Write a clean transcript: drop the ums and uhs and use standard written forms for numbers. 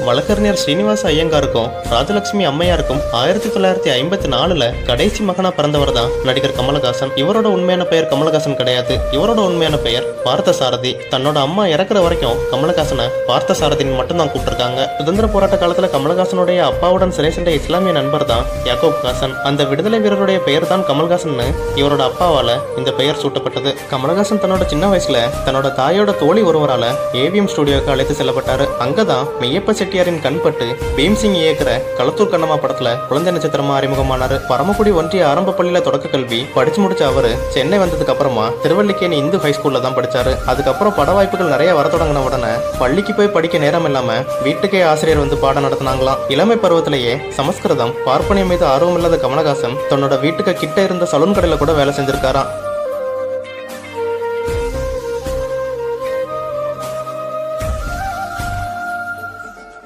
வழக்கறிஞர் ஸ்ரீனிவாச ஐயங்காருக்கும் ராஜலட்சுமி அம்மையாருக்கும் 1954 கடைசி மகனா பிறந்தவர் தான் நடிகர் கமலஹாசன். இவரோட உண்மையான பெயர் கமலஹாசன் கிடையாது. இவரோட உண்மையான பெயர் பார்த்தசாரதி. தன்னோட அம்மா இறக்குற வரைக்கும் கமலஹாசனை பார்த்தசாரதின்னு மட்டும்தான் கூப்பிட்டுருக்காங்க. சுதந்திர போராட்ட காலத்துல கமலஹாசனுடைய அப்பாவுடன் சிறை சென்ற இஸ்லாமிய நண்பர் தான் யாக்கூப் ஹாசன். அந்த விடுதலை வீரருடைய பெயர் தான் கமல்ஹாசன். இவரோட அப்பாவால இந்த பெயர் சூட்டப்பட்டது. கமலஹாசன் தன்னோட சின்ன வயசுல தன்னோட தாயோட தோழி ஒருவரால ஏவிஎம் ஸ்டுடியோக்கு அழைத்து செல்லப்பட்டாரு. அங்கதான் மெய்யப்ப செட்டியாரின் கண்பட்டு பீம்சிங் இயக்குற களத்தூர் கண்ணம்மா படத்துல குழந்தை நட்சத்திரமா அறிமுகமானாரு. பரமக்குடி ஒன்றிய ஆரம்ப பள்ளியில தொடக்க கல்வி படிச்சு முடிச்ச அவரு சென்னை வந்ததுக்கு அப்புறமா திருவல்லிக்கேணி இந்து ஹைஸ்கூல்ல தான் படிச்சாரு. அதுக்கப்புறம் பட வாய்ப்புகள் நிறைய வர தொடங்கின உடனே பள்ளிக்கு போய் படிக்க நேரம் இல்லாம வீட்டுக்கே ஆசிரியர் வந்து பாடம் நடத்தினாங்களாம். இளமை பருவத்திலேயே சமஸ்கிருதம் பார்ப்பனியம் மீது ஆர்வம் இல்லாத கமலஹாசன் தன்னோட வீட்டுக்கு கிட்ட இருந்த சலூன் கடையில கூட வேலை செஞ்சிருக்காராம்.